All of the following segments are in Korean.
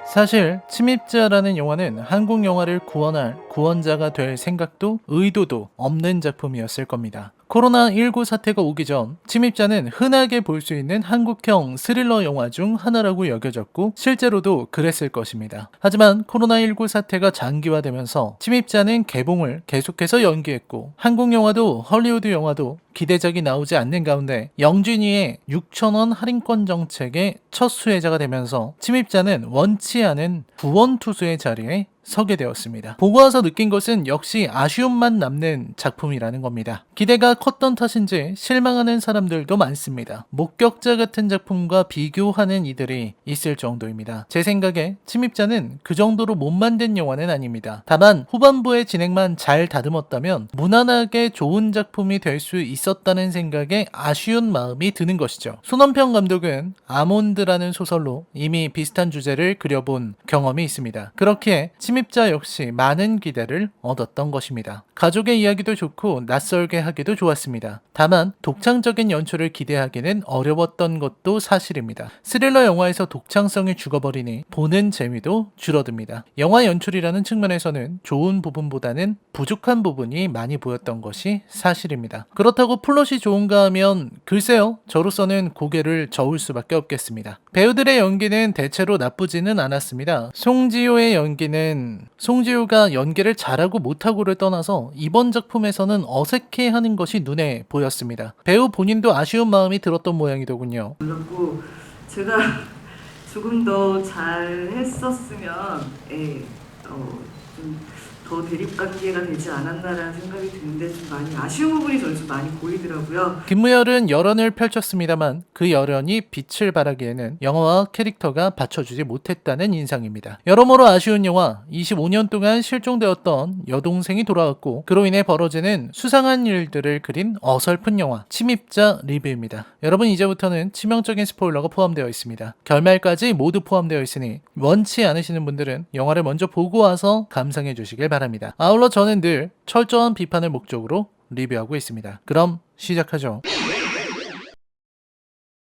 사실 침입자라는 영화는 한국 영화를 구원할 구원자가 될 생각도 의도도 없는 작품이었을 겁니다. 코로나19 사태가 오기 전 침입자는 흔하게 볼 수 있는 한국형 스릴러 영화 중 하나라고 여겨졌고 실제로도 그랬을 것입니다. 하지만 코로나19 사태가 장기화되면서 침입자는 개봉을 계속해서 연기했고 한국 영화도 헐리우드 영화도 기대작이 나오지 않는 가운데 영준이의 6,000원 할인권 정책의 첫 수혜자가 되면서 침입자는 원치 않은 구원투수의 자리에 서게 되었습니다. 보고 와서 느낀 것은 역시 아쉬움만 남는 작품이라는 겁니다. 기대가 컸던 탓인지 실망하는 사람들도 많습니다. 목격자 같은 작품과 비교하는 이들이 있을 정도입니다. 제 생각에 침입자는 그 정도로 못 만든 영화는 아닙니다. 다만 후반부의 진행만 잘 다듬었다면 무난하게 좋은 작품이 될 수 있었다는 생각에 아쉬운 마음이 드는 것이죠. 손원평 감독은 아몬드라는 소설로 이미 비슷한 주제를 그려본 경험이 있습니다. 그렇기에 침입자 역시 많은 기대를 얻었던 것입니다. 가족의 이야기도 좋고 낯설게 하기도 좋았습니다. 다만 독창적인 연출을 기대하기는 어려웠던 것도 사실입니다. 스릴러 영화에서 독창성이 죽어버리니 보는 재미도 줄어듭니다. 영화 연출이라는 측면에서는 좋은 부분보다는 부족한 부분이 많이 보였던 것이 사실입니다. 그렇다고 플롯이 좋은가 하면 글쎄요, 저로서는 고개를 저을 수밖에 없겠습니다. 배우들의 연기는 대체로 나쁘지는 않았습니다. 송지효가 연기를 잘하고 못하고를 떠나서 이번 작품에서는 어색해하는 것이 눈에 보였습니다. 배우 본인도 아쉬운 마음이 들었던 모양이더군요. 그렇고 제가 조금 더 잘했었으면 좀 더 대립관계가 되지 않았나라는 생각이 드는데 좀 많이 아쉬운 부분이 저는 좀 많이 보이더라고요. 김무열은 열연을 펼쳤습니다만 그 열연이 빛을 발하기에는 영화와 캐릭터가 받쳐주지 못했다는 인상입니다. 여러모로 아쉬운 영화, 25년 동안 실종되었던 여동생이 돌아왔고 그로 인해 벌어지는 수상한 일들을 그린 어설픈 영화 침입자 리뷰입니다. 여러분, 이제부터는 치명적인 스포일러가 포함되어 있습니다. 결말까지 모두 포함되어 있으니 원치 않으시는 분들은 영화를 먼저 보고 와서 감상해 주시길 바랍니다. 아울러 저는 늘 철저한 비판을 목적으로 리뷰하고 있습니다. 그럼 시작하죠.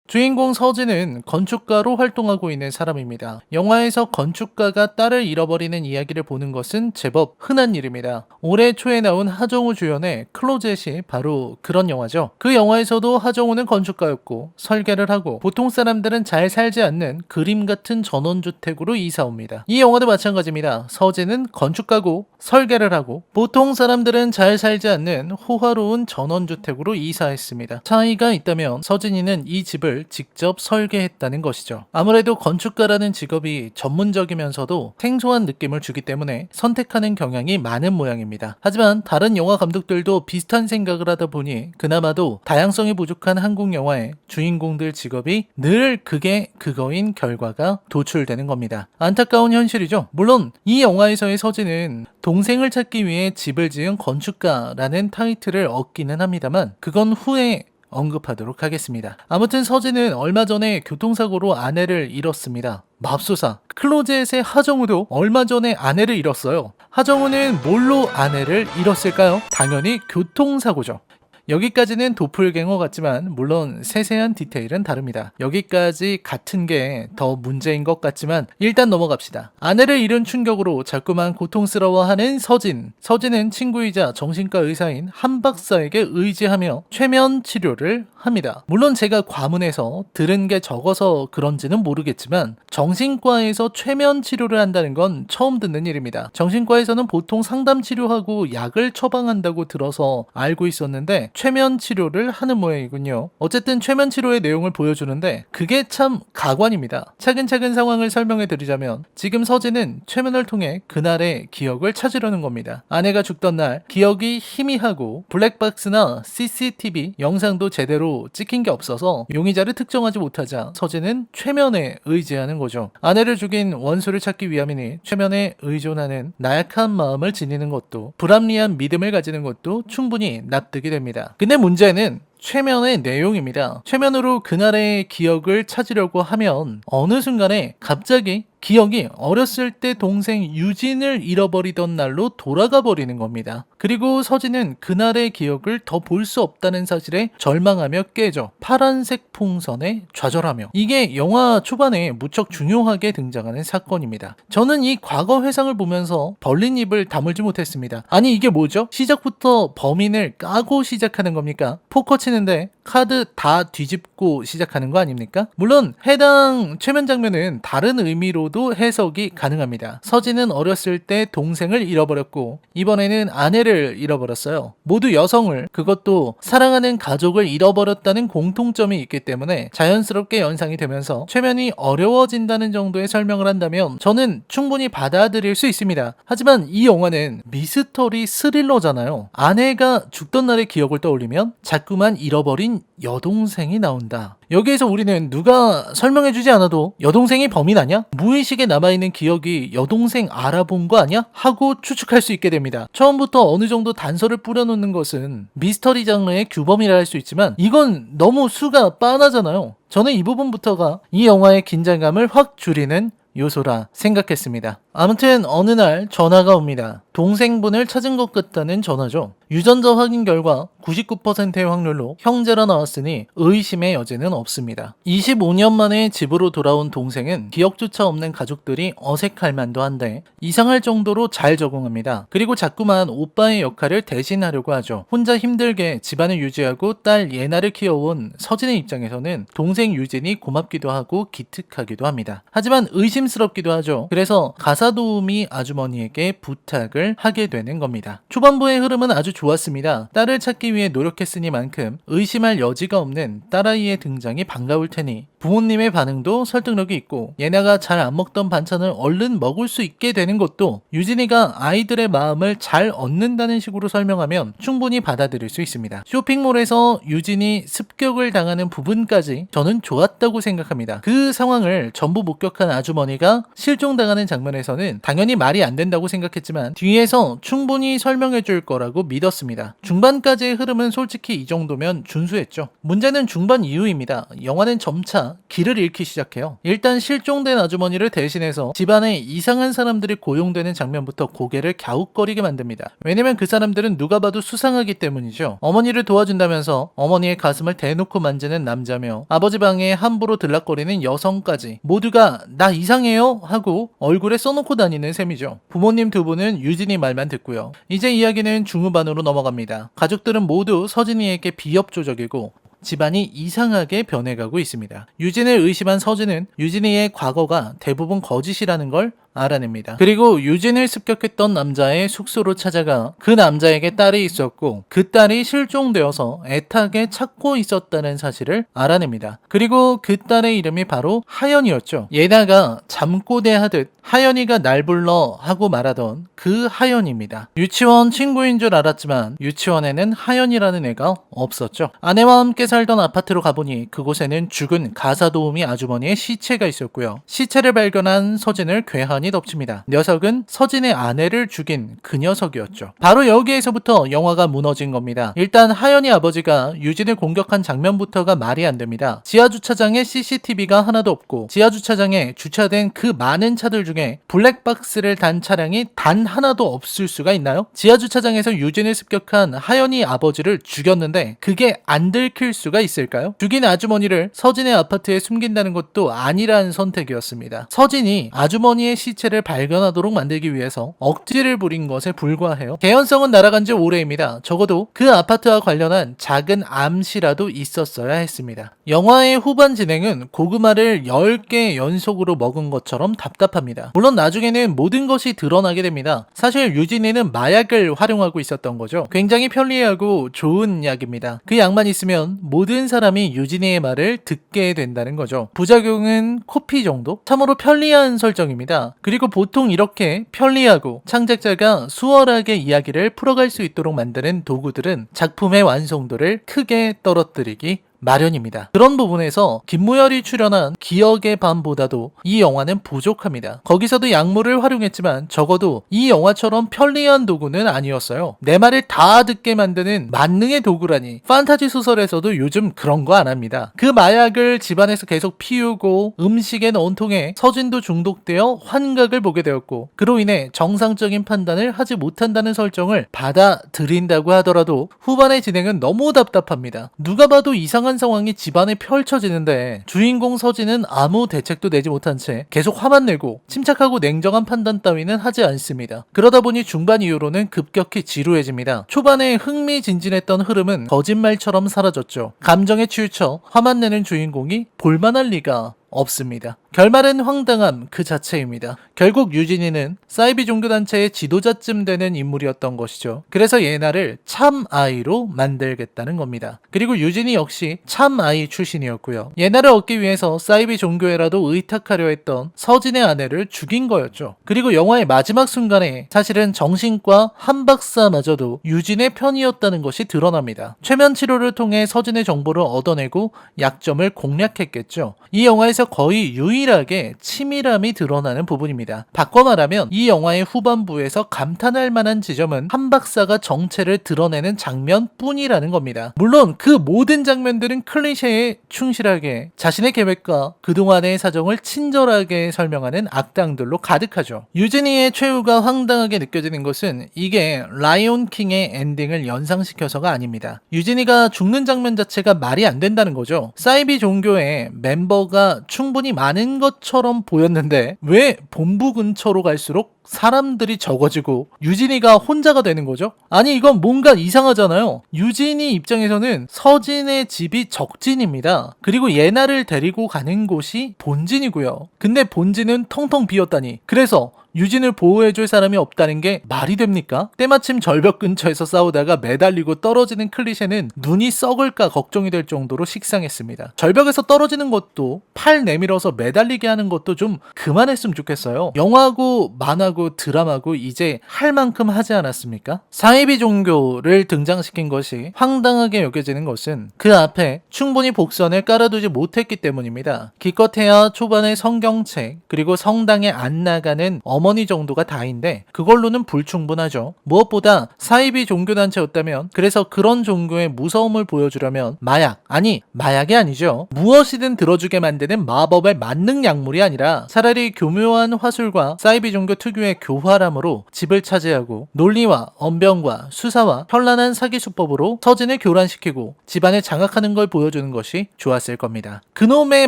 주인공 서진은 건축가로 활동하고 있는 사람입니다. 영화에서 건축가가 딸을 잃어버리는 이야기를 보는 것은 제법 흔한 일입니다. 올해 초에 나온 하정우 주연의 클로젯이 바로 그런 영화죠. 그 영화에서도 하정우는 건축가였고 설계를 하고 보통 사람들은 잘 살지 않는 그림 같은 전원주택으로 이사 옵니다. 이 영화도 마찬가지입니다. 서진은 건축가고 설계를 하고 보통 사람들은 잘 살지 않는 호화로운 전원주택으로 이사했습니다. 차이가 있다면 서진이는 이 집을 직접 설계했다는 것이죠. 아무래도 건축가라는 직업이 전문적이면서도 생소한 느낌을 주기 때문에 선택하는 경향이 많은 모양입니다. 하지만 다른 영화 감독들도 비슷한 생각을 하다 보니 그나마도 다양성이 부족한 한국 영화의 주인공들 직업이 늘 그게 그거인 결과가 도출되는 겁니다. 안타까운 현실이죠. 물론 이 영화에서의 서진은 동생을 찾기 위해 집을 지은 건축가라는 타이틀을 얻기는 합니다만 그건 후에 언급하도록 하겠습니다. 아무튼 서진은 얼마 전에 교통사고로 아내를 잃었습니다. 맙소사, 클로젯의 하정우도 얼마 전에 아내를 잃었어요. 하정우는 뭘로 아내를 잃었을까요? 당연히 교통사고죠. 여기까지는 도플갱어 같지만 물론 세세한 디테일은 다릅니다. 여기까지 같은 게 더 문제인 것 같지만 일단 넘어갑시다. 아내를 잃은 충격으로 자꾸만 고통스러워하는 서진. 서진은 친구이자 정신과 의사인 한 박사에게 의지하며 최면 치료를 합니다. 물론 제가 과문해서 들은 게 적어서 그런지는 모르겠지만 정신과에서 최면 치료를 한다는 건 처음 듣는 일입니다. 정신과에서는 보통 상담 치료하고 약을 처방한다고 들어서 알고 있었는데 최면 치료를 하는 모양이군요. 어쨌든 최면 치료의 내용을 보여주는데 그게 참 가관입니다. 차근차근 상황을 설명해 드리자면 지금 서진은 최면을 통해 그날의 기억을 찾으려는 겁니다. 아내가 죽던 날 기억이 희미하고 블랙박스나 CCTV 영상도 제대로 찍힌 게 없어서 용의자를 특정하지 못하자 서진은 최면에 의지하는 거죠. 아내를 죽인 원수를 찾기 위함이니 최면에 의존하는 나약한 마음을 지니는 것도 불합리한 믿음을 가지는 것도 충분히 납득이 됩니다. 근데 문제는 최면의 내용입니다. 최면으로 그날의 기억을 찾으려고 하면 어느 순간에 갑자기 기억이 어렸을 때 동생 유진을 잃어버리던 날로 돌아가 버리는 겁니다. 그리고 서진은 그날의 기억을 더 볼 수 없다는 사실에 절망하며 깨져 파란색 풍선에 좌절하며, 이게 영화 초반에 무척 중요하게 등장하는 사건입니다. 저는 이 과거 회상을 보면서 벌린 입을 다물지 못했습니다. 아니 이게 뭐죠? 시작부터 범인을 까고 시작하는 겁니까? 포커 치는데 카드 다 뒤집고 시작하는 거 아닙니까? 물론 해당 최면 장면은 다른 의미로도 해석이 가능합니다. 서진은 어렸을 때 동생을 잃어버렸고 이번에는 아내를 잃어버렸어요. 모두 여성을, 그것도 사랑하는 가족을 잃어버렸다는 공통점이 있기 때문에 자연스럽게 연상이 되면서 최면이 어려워진다는 정도의 설명을 한다면 저는 충분히 받아들일 수 있습니다. 하지만 이 영화는 미스터리 스릴러잖아요. 아내가 죽던 날의 기억을 떠올리면 자꾸만 잃어버린 여동생이 나온다. 여기에서 우리는 누가 설명해주지 않아도 여동생이 범인 아냐? 무의식에 남아있는 기억이 여동생 알아본 거 아냐? 하고 추측할 수 있게 됩니다. 처음부터 어느 정도 단서를 뿌려놓는 것은 미스터리 장르의 규범이라 할 수 있지만 이건 너무 수가 빤하잖아요. 저는 이 부분부터가 이 영화의 긴장감을 확 줄이는 요소라 생각했습니다. 아무튼 어느 날 전화가 옵니다. 동생분을 찾은 것 같다는 전화죠. 유전자 확인 결과 99%의 확률로 형제라 나왔으니 의심의 여지는 없습니다. 25년 만에 집으로 돌아온 동생은 기억조차 없는 가족들이 어색할 만도 한데 이상할 정도로 잘 적응합니다. 그리고 자꾸만 오빠의 역할을 대신하려고 하죠. 혼자 힘들게 집안을 유지하고 딸 예나를 키워온 서진의 입장에서는 동생 유진이 고맙기도 하고 기특하기도 합니다. 하지만 의심스럽기도 하죠. 그래서 가사 도우미 아주머니에게 부탁을 하게 되는 겁니다. 초반부의 흐름은 아주 좋았습니다. 딸을 찾기 위해 노력했으니만큼 의심할 여지가 없는 딸아이의 등장이 반가울 테니 부모님의 반응도 설득력이 있고 예나가 잘 안 먹던 반찬을 얼른 먹을 수 있게 되는 것도 유진이가 아이들의 마음을 잘 얻는다는 식으로 설명하면 충분히 받아들일 수 있습니다. 쇼핑몰에서 유진이 습격을 당하는 부분까지 저는 좋았다고 생각합니다. 그 상황을 전부 목격한 아주머니가 실종당하는 장면에서는 당연히 말이 안 된다고 생각했지만 뒤에서 충분히 설명해 줄 거라고 믿었습니다. 중반까지의 흐름은 솔직히 이 정도면 준수했죠. 문제는 중반 이후입니다. 영화는 점차 길을 잃기 시작해요. 일단 실종된 아주머니를 대신해서 집안에 이상한 사람들이 고용되는 장면부터 고개를 갸웃거리게 만듭니다. 왜냐면 그 사람들은 누가 봐도 수상하기 때문이죠. 어머니를 도와준다면서 어머니의 가슴을 대놓고 만지는 남자며 아버지 방에 함부로 들락거리는 여성까지 모두가 나 이상해요 하고 얼굴에 써놓고 다니는 셈이죠. 부모님 두 분은 유진이 말만 듣고요. 이제 이야기는 중후반으로 넘어갑니다. 가족들은 모두 서진이에게 비협조적이고 집안이 이상하게 변해가고 있습니다. 유진을 의심한 서진은 유진이의 과거가 대부분 거짓이라는 걸 알아냅니다. 그리고 유진을 습격했던 남자의 숙소로 찾아가 그 남자에게 딸이 있었고 그 딸이 실종되어서 애타게 찾고 있었다는 사실을 알아냅니다. 그리고 그 딸의 이름이 바로 하연이었죠. 예나가 잠꼬대하듯 하연이가 날 불러 하고 말하던 그 하연입니다. 유치원 친구인 줄 알았지만 유치원에는 하연이라는 애가 없었죠. 아내와 함께 살던 아파트로 가보니 그곳에는 죽은 가사도우미 아주머니의 시체가 있었고요. 시체를 발견한 서진을 괴한 덮칩니다. 녀석은 서진의 아내를 죽인 그 녀석이었죠. 바로 여기에서부터 영화가 무너진 겁니다. 일단 하연이 아버지가 유진을 공격한 장면부터가 말이 안 됩니다. 지하주차장에 CCTV가 하나도 없고 지하주차장에 주차된 그 많은 차들 중에 블랙박스를 단 차량이 단 하나도 없을 수가 있나요? 지하주차장에서 유진을 습격한 하연이 아버지를 죽였는데 그게 안 들킬 수가 있을까요? 죽인 아주머니를 서진의 아파트에 숨긴다는 것도 아니란 선택이었습니다. 서진이 아주머니의 시체를 발견하도록 만들기 위해서 억지를 부린 것에 불과해요. 개연성은 날아간 지 오래입니다. 적어도 그 아파트와 관련한 작은 암시라도 있었어야 했습니다. 영화의 후반 진행은 고구마를 10개 연속으로 먹은 것처럼 답답합니다. 물론 나중에는 모든 것이 드러나게 됩니다. 사실 유진이는 마약을 활용하고 있었던 거죠. 굉장히 편리하고 좋은 약입니다. 그 약만 있으면 모든 사람이 유진이의 말을 듣게 된다는 거죠. 부작용은 코피 정도? 참으로 편리한 설정입니다. 그리고 보통 이렇게 편리하고 창작자가 수월하게 이야기를 풀어갈 수 있도록 만드는 도구들은 작품의 완성도를 크게 떨어뜨리기 마련입니다. 그런 부분에서 김무열이 출연한 기억의 밤보다도 이 영화는 부족합니다. 거기서도 약물을 활용했지만 적어도 이 영화처럼 편리한 도구는 아니었어요. 내 말을 다 듣게 만드는 만능의 도구라니. 판타지 소설에서도 요즘 그런 거 안 합니다. 그 마약을 집안에서 계속 피우고 음식엔 온통에 서진도 중독되어 환각을 보게 되었고, 그로 인해 정상적인 판단을 하지 못한다는 설정을 받아들인다고 하더라도 후반의 진행은 너무 답답합니다. 누가 봐도 이상한 상황이 집안에 펼쳐지는데 주인공 서진은 아무 대책도 내지 못한 채 계속 화만 내고 침착하고 냉정한 판단 따위는 하지 않습니다. 그러다 보니 중반 이후로는 급격히 지루해집니다. 초반에 흥미진진했던 흐름은 거짓말처럼 사라졌죠. 감정에 치우쳐 화만 내는 주인공이 볼만할 리가 없습니다. 결말은 황당함 그 자체입니다. 결국 유진이는 사이비 종교단체의 지도자쯤 되는 인물이었던 것이죠. 그래서 예나를 참 아이로 만들겠다는 겁니다. 그리고 유진이 역시 참 아이 출신이었고요. 예나를 얻기 위해서 사이비 종교에라도 의탁하려 했던 서진의 아내를 죽인 거였죠. 그리고 영화의 마지막 순간에 사실은 정신과 한 박사마저도 유진의 편이었다는 것이 드러납니다. 최면 치료를 통해 서진의 정보를 얻어내고 약점을 공략했겠죠. 이 영화에서 거의 유일하게 치밀함이 드러나는 부분입니다. 바꿔 말하면 이 영화의 후반부에서 감탄할 만한 지점은 한 박사가 정체를 드러내는 장면뿐이라는 겁니다. 물론 그 모든 장면들은 클리셰에 충실하게 자신의 계획과 그동안의 사정을 친절하게 설명하는 악당들로 가득하죠. 유진이의 최후가 황당하게 느껴지는 것은 이게 라이온 킹의 엔딩을 연상시켜서가 아닙니다. 유진이가 죽는 장면 자체가 말이 안 된다는 거죠. 사이비 종교의 멤버가 충분히 많은 것처럼 보였는데 왜 본부 근처로 갈수록 사람들이 적어지고 유진이가 혼자가 되는 거죠? 아니 이건 뭔가 이상하잖아요. 유진이 입장에서는 서진의 집이 적진입니다. 그리고 예나를 데리고 가는 곳이 본진이고요. 근데 본진은 텅텅 비었다니. 그래서 유진을 보호해줄 사람이 없다는 게 말이 됩니까? 때마침 절벽 근처에서 싸우다가 매달리고 떨어지는 클리셰는 눈이 썩을까 걱정이 될 정도로 식상했습니다. 절벽에서 떨어지는 것도 팔 내밀어서 매달리게 하는 것도 좀 그만했으면 좋겠어요. 영화고 만화고 드라마고 이제 할 만큼 하지 않았습니까? 사이비 종교를 등장시킨 것이 황당하게 여겨지는 것은 그 앞에 충분히 복선을 깔아두지 못했기 때문입니다. 기껏해야 초반에 성경책 그리고 성당에 안 나가는 어머니 정도가 다인데 그걸로는 불충분하죠. 무엇보다 사이비 종교단체였다면, 그래서 그런 종교의 무서움을 보여주려면 마약이 아니죠. 무엇이든 들어주게 만드는 마법의 만능 약물이 아니라 차라리 교묘한 화술과 사이비 종교 특유의 교활함으로 집을 차지하고 논리와 언변과 수사와 현란한 사기 수법으로 서진을 교란시키고 집안을 장악하는 걸 보여주는 것이 좋았을 겁니다. 그놈의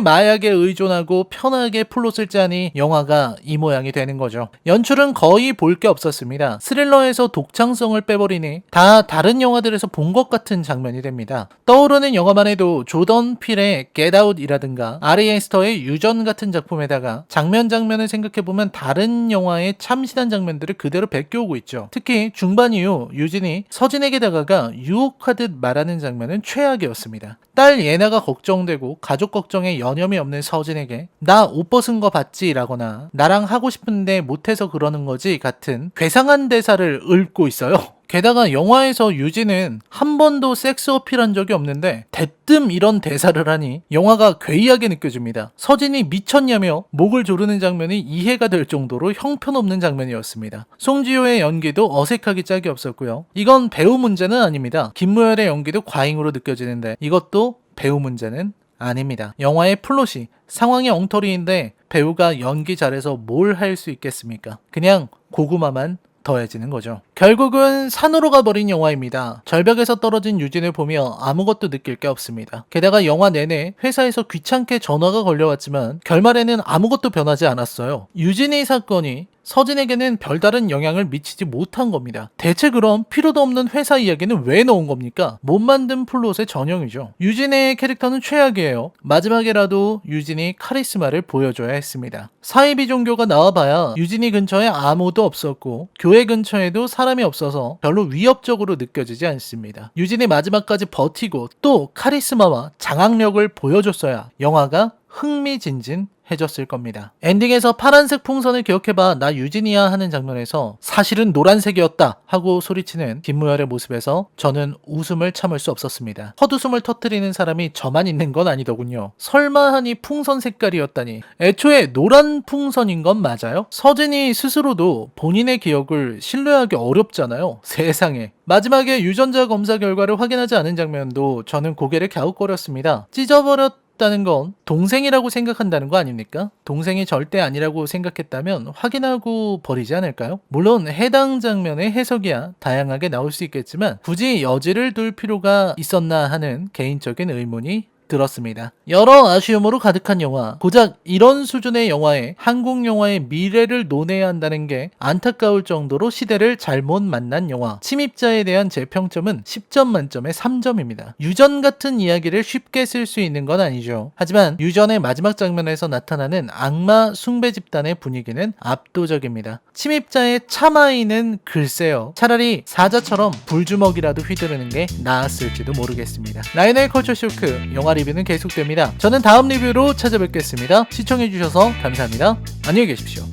마약에 의존하고 편하게 플롯을 짜니 영화가 이 모양이 되는 거죠. 연출은 거의 볼 게 없었습니다. 스릴러에서 독창성을 빼버리니 다 다른 영화들에서 본 것 같은 장면이 됩니다. 떠오르는 영화만 해도 조던 필의 Get Out이라든가 아리 에스터의 유전 같은 작품에다가 장면을 생각해보면 다른 영화의 참신한 장면들을 그대로 베껴오고 있죠. 특히 중반 이후 유진이 서진에게 다가가 유혹하듯 말하는 장면은 최악이었습니다. 딸 예나가 걱정되고 가족 걱정에 여념이 없는 서진에게 나 옷 벗은 거 봤지? 라거나 나랑 하고 싶은데 못해서 그러는 거지? 같은 괴상한 대사를 읊고 있어요. 게다가 영화에서 유진은 한 번도 섹스 어필한 적이 없는데 대뜸 이런 대사를 하니 영화가 괴이하게 느껴집니다. 서진이 미쳤냐며 목을 조르는 장면이 이해가 될 정도로 형편없는 장면이었습니다. 송지효의 연기도 어색하기 짝이 없었고요. 이건 배우 문제는 아닙니다. 김무열의 연기도 과잉으로 느껴지는데 이것도 배우 문제는 아닙니다. 영화의 플롯이 상황이 엉터리인데 배우가 연기 잘해서 뭘 할 수 있겠습니까? 그냥 고구마만 더해지는 거죠. 결국은 산으로 가버린 영화입니다. 절벽에서 떨어진 유진을 보며 아무것도 느낄 게 없습니다. 게다가 영화 내내 회사에서 귀찮게 전화가 걸려왔지만 결말에는 아무것도 변하지 않았어요. 유진이 사건이 서진에게는 별다른 영향을 미치지 못한 겁니다. 대체 그럼 필요도 없는 회사 이야기는 왜 넣은 겁니까? 못 만든 플롯의 전형이죠. 유진의 캐릭터는 최악이에요. 마지막에라도 유진이 카리스마를 보여줘야 했습니다. 사이비 종교가 나와봐야 유진이 근처에 아무도 없었고 교회 근처에도 사람이 없어서 별로 위협적으로 느껴지지 않습니다. 유진이 마지막까지 버티고 또 카리스마와 장악력을 보여줬어야 영화가 흥미진진 해줬을 겁니다. 엔딩에서 파란색 풍선을 기억해봐 나 유진이야 하는 장면에서 사실은 노란색이었다 하고 소리치는 김무열의 모습에서 저는 웃음을 참을 수 없었습니다. 헛웃음을 터뜨리는 사람이 저만 있는 건 아니더군요. 설마 하니 풍선 색깔이었다니. 애초에 노란 풍선인 건 맞아요? 서진이 스스로도 본인의 기억을 신뢰하기 어렵잖아요. 세상에. 마지막에 유전자 검사 결과를 확인하지 않은 장면도 저는 고개를 갸웃거렸습니다. 찢어버렸다는 건 동생이라고 생각한다는 거 아닙니까? 동생이 절대 아니라고 생각했다면 확인하고 버리지 않을까요? 물론 해당 장면의 해석이야 다양하게 나올 수 있겠지만 굳이 여지를 둘 필요가 있었나 하는 개인적인 의문이 들었습니다. 여러 아쉬움으로 가득한 영화. 고작 이런 수준의 영화에 한국 영화의 미래를 논해야 한다는 게 안타까울 정도로 시대를 잘못 만난 영화. 침입자에 대한 제 평점은 10점 만점에 3점입니다. 유전 같은 이야기를 쉽게 쓸 수 있는 건 아니죠. 하지만 유전의 마지막 장면에서 나타나는 악마 숭배 집단의 분위기는 압도적입니다. 침입자의 참아이는 글쎄요. 차라리 사자처럼 불주먹이라도 휘두르는 게 나았을지도 모르겠습니다. 라이너의 컬처 쇼크 영화 리뷰는 계속됩니다. 저는 다음 리뷰로 찾아뵙겠습니다. 시청해주셔서 감사합니다. 안녕히 계십시오.